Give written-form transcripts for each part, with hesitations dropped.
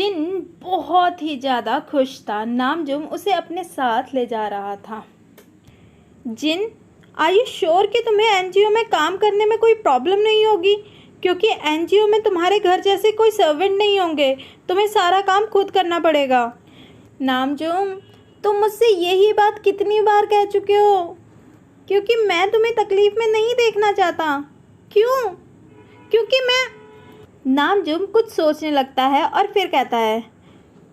जिन बहुत ही ज़्यादा खुश था। नामजुम उसे अपने साथ ले जा रहा था। जिन, आर यू श्योर कि तुम्हें एनजीओ में काम करने में कोई प्रॉब्लम नहीं होगी? क्योंकि एनजीओ में तुम्हारे घर जैसे कोई सर्वेंट नहीं होंगे, तुम्हें सारा काम खुद करना पड़ेगा। नामजुम, तुम मुझसे यही बात कितनी बार कह चुके हो? क्योंकि मैं तुम्हें तकलीफ़ में नहीं देखना चाहता। क्यों? क्योंकि मैं। नामजुम कुछ सोचने लगता है और फिर कहता है,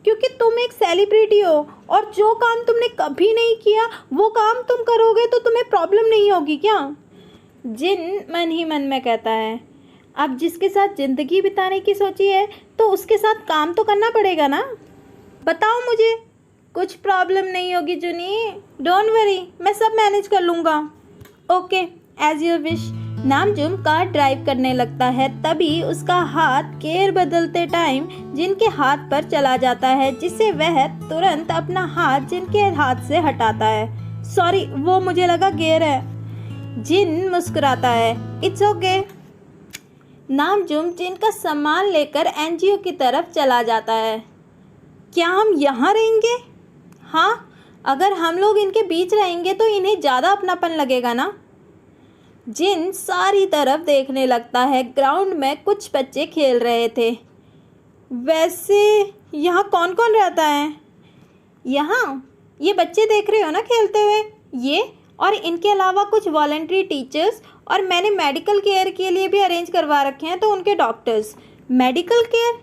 क्योंकि तुम एक सेलिब्रिटी हो और जो काम तुमने कभी नहीं किया वो काम तुम करोगे तो तुम्हें प्रॉब्लम नहीं होगी क्या? जिन मन ही मन में कहता है, अब जिसके साथ ज़िंदगी बिताने की सोची है तो उसके साथ काम तो करना पड़ेगा ना। बताओ मुझे, कुछ प्रॉब्लम नहीं होगी जुनी, डोंट वरी, मैं सब मैनेज कर लूँगा। Okay, as your wish. नामजुम कार ड्राइव करने लगता है। तभी उसका हाथ गियर बदलते टाइम जिनके हाथ पर चला जाता है, जिससे वह तुरंत अपना हाथ जिनके हाथ से हटाता है। सॉरी, वो मुझे लगा गियर है। जिन मुस्कुराता है, इट्स ओके। नामजुम जिन का सामान लेकर एनजीओ की तरफ चला जाता है। क्या हम यहाँ रहेंगे? हाँ, अगर हम लोग इनके बीच रहेंगे तो इन्हें ज़्यादा अपनापन लगेगा ना। जिन सारी तरफ देखने लगता है। ग्राउंड में कुछ बच्चे खेल रहे थे। वैसे यहाँ कौन कौन रहता है? यहाँ ये बच्चे देख रहे हो ना खेलते हुए, ये और इनके अलावा कुछ वॉलंटरी टीचर्स, और मैंने मेडिकल केयर के लिए भी अरेंज करवा रखे हैं तो उनके डॉक्टर्स। Medical care?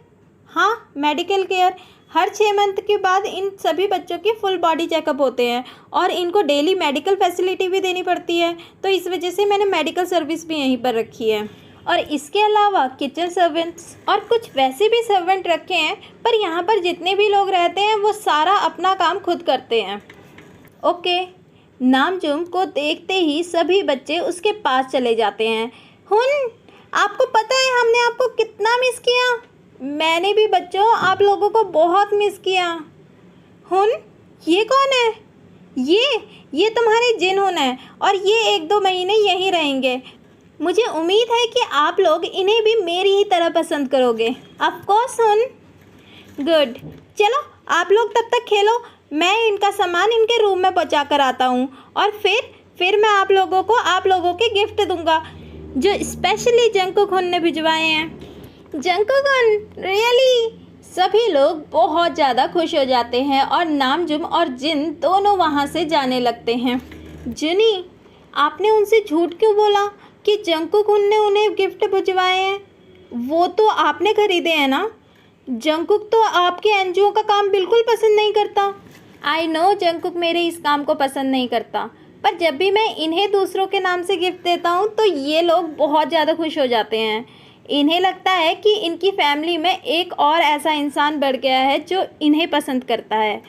हाँ, मेडिकल केयर। हर 6 मंथ के बाद इन सभी बच्चों के फुल बॉडी चेकअप होते हैं और इनको डेली मेडिकल फैसिलिटी भी देनी पड़ती है, तो इस वजह से मैंने मेडिकल सर्विस भी यहीं पर रखी है। और इसके अलावा किचन सर्वेंट्स और कुछ वैसे भी सर्वेंट रखे हैं, पर यहाँ पर जितने भी लोग रहते हैं वो सारा अपना काम खुद करते हैं। ओके। नामजुम को देखते ही सभी बच्चे उसके पास चले जाते हैं। हुन, आपको पता है हमने आपको कितना मिस किया? मैंने भी बच्चों आप लोगों को बहुत मिस किया। हुन, ये कौन है? ये तुम्हारे जिन हुन है और ये 1-2 महीने यहीं रहेंगे। मुझे उम्मीद है कि आप लोग इन्हें भी मेरी ही तरह पसंद करोगे। ऑफ कोर्स हुन। गुड, चलो आप लोग तब तक खेलो, मैं इनका सामान इनके रूम में पहुंचा कर आता हूँ और फिर मैं आप लोगों के गिफ्ट दूंगा जो स्पेशली जंकुक हुन ने भिजवाए हैं। जंकुक हुन, रियली? सभी लोग बहुत ज़्यादा खुश हो जाते हैं और नामजुम और जिन दोनों वहाँ से जाने लगते हैं। जुनी, आपने उनसे झूठ क्यों बोला कि जंकुक हुन ने उन्हें गिफ्ट भिजवाए हैं? वो तो आपने खरीदे हैं ना। जंकुक तो आपके एनजीओ का काम बिल्कुल पसंद नहीं करता। आई नो जंकुक मेरे इस काम को पसंद नहीं करता, पर जब भी मैं इन्हें दूसरों के नाम से गिफ्ट देता हूँ तो ये लोग बहुत ज़्यादा खुश हो जाते हैं। इन्हें लगता है कि इनकी फैमिली में एक और ऐसा इंसान बढ़ गया है जो इन्हें पसंद करता है।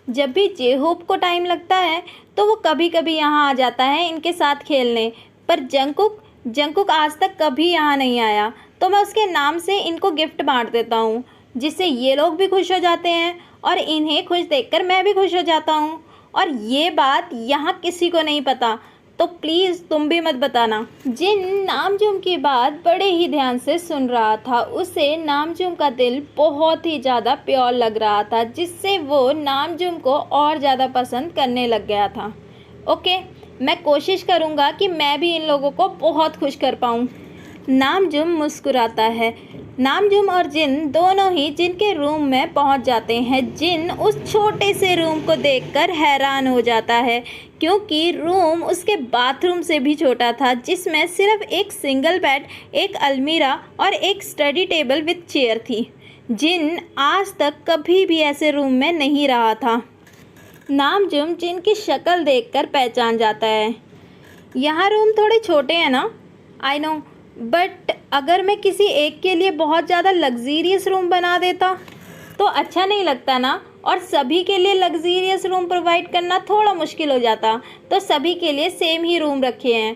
जब भी जेहोप को टाइम लगता है तो वो कभी कभी यहाँ आ जाता है इनके साथ खेलने, पर जंकुक आज तक कभी यहाँ नहीं आया, तो मैं उसके नाम से इनको गिफ्ट बांट देता हूँ, जिससे ये लोग भी खुश हो जाते हैं और इन्हें खुश देखकर मैं भी खुश हो जाता हूँ। और ये बात यहाँ किसी को नहीं पता, तो प्लीज़ तुम भी मत बताना। जिन नामजुम की बात बड़े ही ध्यान से सुन रहा था। उसे नामजुम का दिल बहुत ही ज़्यादा प्योर लग रहा था, जिससे वो नामजुम को और ज़्यादा पसंद करने लग गया था। ओके, मैं कोशिश करूँगा कि मैं भी इन लोगों को बहुत खुश कर पाऊँ। नामजुम मुस्कुराता है। नामजुम और जिन दोनों ही जिन के रूम में पहुंच जाते हैं। जिन उस छोटे से रूम को देखकर हैरान हो जाता है, क्योंकि रूम उसके बाथरूम से भी छोटा था, जिसमें सिर्फ एक सिंगल बेड, एक अलमीरा और एक स्टडी टेबल विद चेयर थी। जिन आज तक कभी भी ऐसे रूम में नहीं रहा था। नामजुम जिन की शक्ल देखकर पहचान जाता है। यहाँ रूम थोड़े छोटे हैं ना? आई नो, बट अगर मैं किसी एक के लिए बहुत ज़्यादा लग्जीरियस रूम बना देता तो अच्छा नहीं लगता ना, और सभी के लिए लग्जीरियस रूम प्रोवाइड करना थोड़ा मुश्किल हो जाता, तो सभी के लिए सेम ही रूम रखे हैं।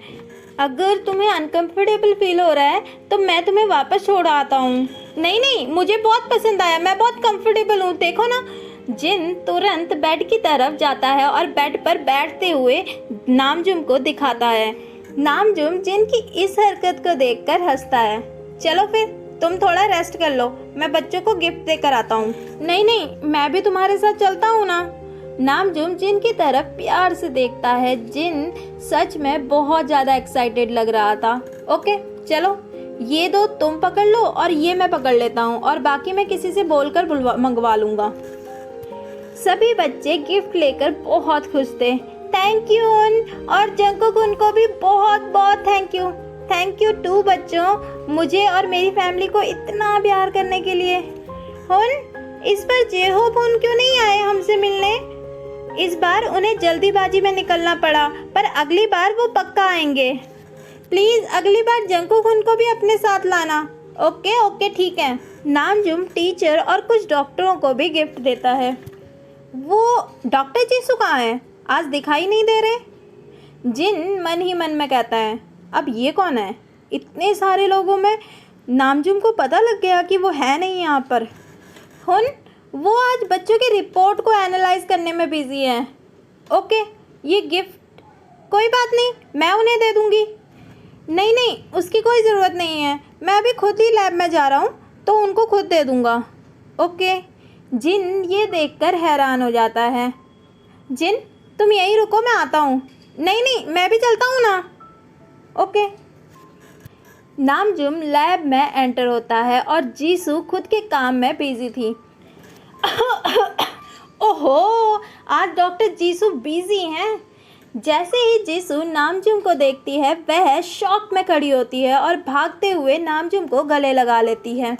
अगर तुम्हें अनकंफर्टेबल फील हो रहा है तो मैं तुम्हें वापस छोड़ आता हूँ। नहीं, मुझे बहुत पसंद आया, मैं बहुत कंफर्टेबल हूँ, देखो ना। जिन तुरंत बेड की तरफ जाता है और बेड पर बैठते हुए नामजुम को दिखाता है। नामजुम जिन की इस हरकत को देखकर हंसता है। चलो फिर तुम थोड़ा रेस्ट कर लो, मैं बच्चों को गिफ्ट देकर आता हूँ। नहीं नहीं, मैं भी तुम्हारे साथ चलता हूँ ना। नामजुम जिन की तरफ प्यार से देखता है। जिन सच में बहुत ज़्यादा एक्साइटेड लग रहा था। ओके चलो, ये दो तुम पकड़ लो और ये मैं पकड़ लेता हूँ, और बाकी मैं किसी से बोलकर मंगवा लूँगा। सभी बच्चे गिफ्ट लेकर बहुत खुश थे। थैंक यू उन, और जंकुक उनको भी बहुत बहुत thank you. Thank you too बच्चों, मुझे और मेरी फैमिली को इतना प्यार करने के लिए। हुन, इस बार जेहोप उन क्यों नहीं आए हमसे मिलने? इस बार उन्हें जल्दीबाजी में निकलना पड़ा, पर अगली बार वो पक्का आएंगे। प्लीज़ अगली बार जंकुक उनको भी अपने साथ लाना। ओके ओके ठीक है। नामजुम टीचर और कुछ डॉक्टरों को भी गिफ्ट देता है। वो डॉक्टर जीसू कहाँ है? आज दिखाई नहीं दे रहे। जिन मन ही मन में कहता है, अब ये कौन है? इतने सारे लोगों में नामजुम को पता लग गया कि वो है नहीं यहाँ पर। हुन, वो आज बच्चों की रिपोर्ट को एनालाइज करने में बिजी है। ओके, ये गिफ्ट कोई बात नहीं, मैं उन्हें दे दूँगी। नहीं नहीं, उसकी कोई ज़रूरत नहीं है, मैं अभी खुद ही लैब में जा रहा हूँ, तो उनको खुद दे दूँगा। ओके। जिन ये देखकर हैरान हो जाता है। जिन, तुम यहीं रुको, मैं आता हूँ। नहीं नहीं, मैं भी चलता हूँ ना। ओके। नामजुम लैब में एंटर होता है और जीसू खुद के काम में बिजी थी। ओहो, आज डॉक्टर जीसू बिजी हैं। जैसे ही जीसू नामजुम को देखती है, वह शॉक में खड़ी होती है और भागते हुए नामजुम को गले लगा लेती है।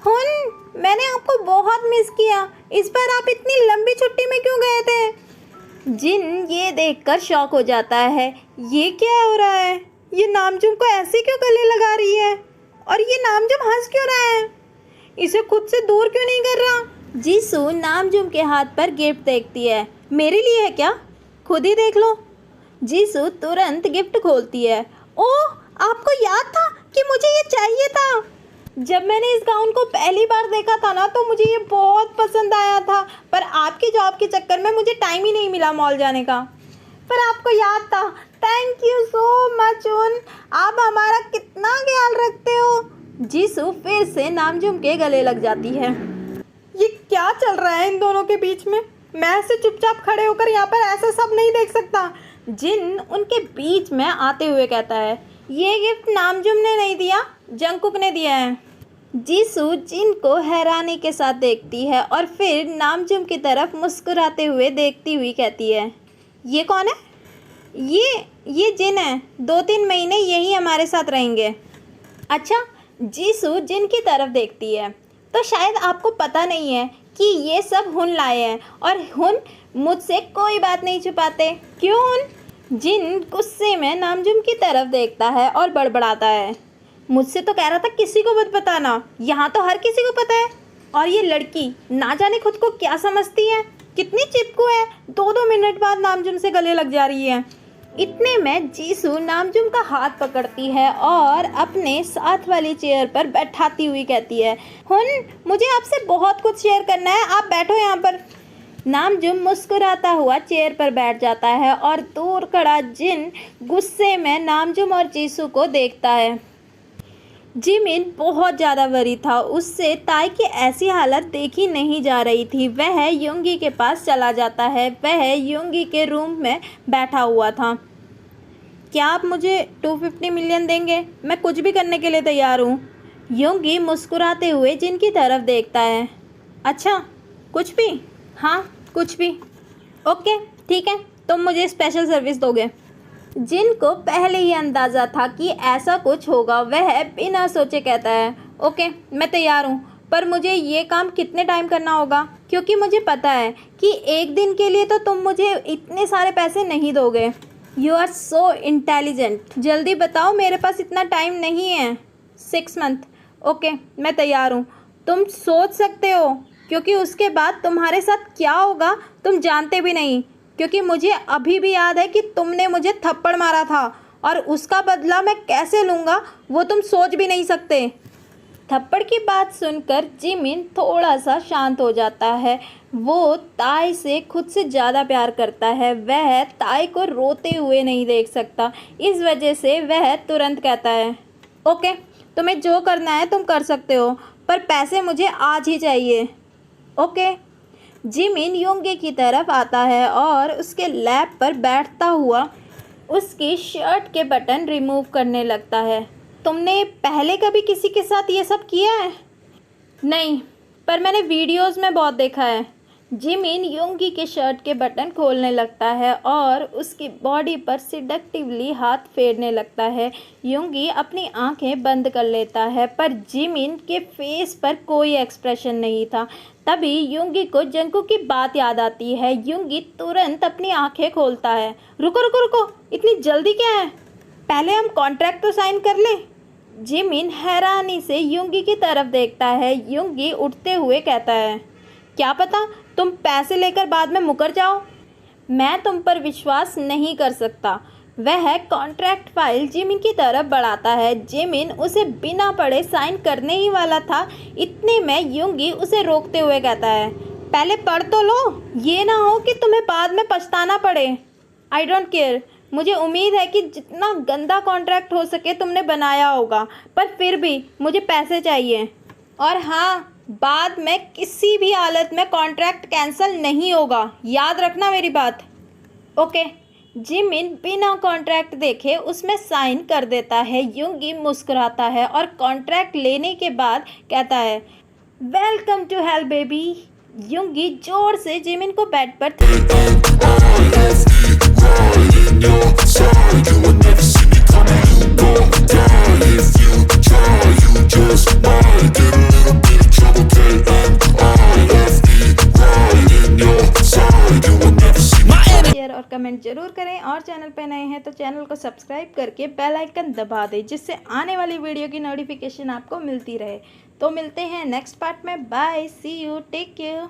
हुन, मैंने आपको बहुत मिस किया। इस बार आप इतनी लंबी छुट्टी में क्यों गए थे? जिन ये देखकर शॉक हो जाता है। ये क्या हो रहा है? ये नामजुम को ऐसे क्यों गले लगा रही है? और ये नामजुम हंस क्यों रहा है? इसे खुद से दूर क्यों नहीं कर रहा? जीसू नामजुम के हाथ पर गिफ्ट देखती है। मेरे लिए है क्या? खुद ही देख लो। जीसू तुरंत गिफ्ट खोलती है। ओह, आपको याद था कि मुझे ये चाहिए था। जब मैंने इस गाउन को पहली बार देखा था ना, तो मुझे ये बहुत पसंद आया था, पर आपकी जॉब के चक्कर में मुझे टाइम ही नहीं मिला मॉल जाने का। पर आपको याद था। थैंक यू सो मच उन, आप हमारा कितना ख्याल रखते हो। जीसू फिर से नामजुम के गले लग जाती है। ये क्या चल रहा है इन दोनों के बीच में? मैं ऐसे चुपचाप खड़े होकर यहाँ पर ऐसे सब नहीं देख सकता। जिन उनके बीच में आते हुए कहता है, ये गिफ्ट नामजुम ने नहीं दिया, जंकुक ने दिया है। जीसू जिन को हैरानी के साथ देखती है और फिर नामजुम की तरफ मुस्कुराते हुए देखती हुई कहती है, ये कौन है? ये जिन है, 2-3 महीने यही हमारे साथ रहेंगे। अच्छा। जीसू जिन की तरफ देखती है, तो शायद आपको पता नहीं है कि ये सब हुन लाए हैं, और हुन मुझसे कोई बात नहीं छुपाते। क्यों हुन? जिन गुस्से में नामजुम की तरफ देखता है और बड़बड़ाता है, मुझसे तो कह रहा था किसी को मत बताना, यहाँ तो हर किसी को पता है। और ये लड़की ना जाने खुद को क्या समझती है, कितनी चिपकू है, 2-2 मिनट बाद नामजुम से गले लग जा रही है। इतने में जीसू नामजुम का हाथ पकड़ती है और अपने साथ वाली चेयर पर बैठाती हुई कहती है, हुन, मुझे आपसे बहुत कुछ शेयर करना है, आप बैठो यहाँ पर। नामजुम मुस्कुराता हुआ चेयर पर बैठ जाता है और दूर खड़ा जिन गुस्से में नामजुम और जीसू को देखता है। जिमिन बहुत ज़्यादा वरी था, उससे ताई की ऐसी हालत देखी नहीं जा रही थी। वह योंगी के पास चला जाता है। वह योंगी के रूम में बैठा हुआ था। क्या आप मुझे 250 मिलियन देंगे? मैं कुछ भी करने के लिए तैयार हूँ। योंगी मुस्कुराते हुए जिन की तरफ देखता है। अच्छा, कुछ भी? हाँ, कुछ भी। ओके ठीक है, तुम मुझे स्पेशल सर्विस दोगे। जिन को पहले ही अंदाज़ा था कि ऐसा कुछ होगा, वह बिना सोचे कहता है, ओके मैं तैयार हूँ, पर मुझे ये काम कितने टाइम करना होगा? क्योंकि मुझे पता है कि एक दिन के लिए तो तुम मुझे इतने सारे पैसे नहीं दोगे। यू आर सो इंटेलिजेंट, जल्दी बताओ, मेरे पास इतना टाइम नहीं है। 6 मंथ। ओके मैं तैयार हूँ। तुम सोच सकते हो, क्योंकि उसके बाद तुम्हारे साथ क्या होगा तुम जानते भी नहीं। क्योंकि मुझे अभी भी याद है कि तुमने मुझे थप्पड़ मारा था, और उसका बदला मैं कैसे लूँगा वो तुम सोच भी नहीं सकते। थप्पड़ की बात सुनकर जिमिन थोड़ा सा शांत हो जाता है। वो ताई से खुद से ज़्यादा प्यार करता है। वह ताई को रोते हुए नहीं देख सकता, इस वजह से वह तुरंत कहता है, ओके तुम्हें जो करना है तुम कर सकते हो, पर पैसे मुझे आज ही चाहिए। ओके। जिमिन योंगी की तरफ आता है और उसके लैप पर बैठता हुआ उसकी शर्ट के बटन रिमूव करने लगता है। तुमने पहले कभी किसी के साथ ये सब किया है? नहीं, पर मैंने वीडियोस में बहुत देखा है। जिमिन योंगी के शर्ट के बटन खोलने लगता है और उसकी बॉडी पर सिडक्टिवली हाथ फेरने लगता है। योंगी अपनी आंखें बंद कर लेता है, पर जिमिन के फेस पर कोई एक्सप्रेशन नहीं था। तभी योंगी को जंगकुक की बात याद आती है। योंगी तुरंत अपनी आंखें खोलता है। रुको रुको रुको, इतनी जल्दी क्या है? पहले हम कॉन्ट्रैक्ट तो साइन कर लें। जिमिन हैरानी से योंगी की तरफ देखता है। योंगी उठते हुए कहता है, क्या पता तुम पैसे लेकर बाद में मुकर जाओ। मैं तुम पर विश्वास नहीं कर सकता। वह कॉन्ट्रैक्ट फाइल जिमिन की तरफ बढ़ाता है। जिमिन उसे बिना पढ़े साइन करने ही वाला था। इतने में योंगी उसे रोकते हुए कहता है, पहले पढ़ तो लो, ये ना हो कि तुम्हें बाद में पछताना पड़े। I don't care. मुझे उम्मीद है कि जितना गंदा कॉन्ट्रैक्ट हो सके तुमने बनाया होगा, पर फिर भी मुझे पैसे चाहिए। और हाँ, बाद में किसी भी हालत में कॉन्ट्रैक्ट कैंसिल नहीं होगा, याद रखना मेरी बात। ओके। जिमिन बिना कॉन्ट्रैक्ट देखे उसमें साइन कर देता है। योंगी मुस्कुराता है और कॉन्ट्रैक्ट लेने के बाद कहता है, वेलकम टू हेल बेबी। योंगी जोर से जिमिन को बेड पर और कमेंट जरूर करें, और चैनल पे नए हैं तो चैनल को सब्सक्राइब करके बेल आइकन दबा दें, जिससे आने वाली वीडियो की नोटिफिकेशन आपको मिलती रहे। तो मिलते हैं नेक्स्ट पार्ट में। Bye, see you, take care.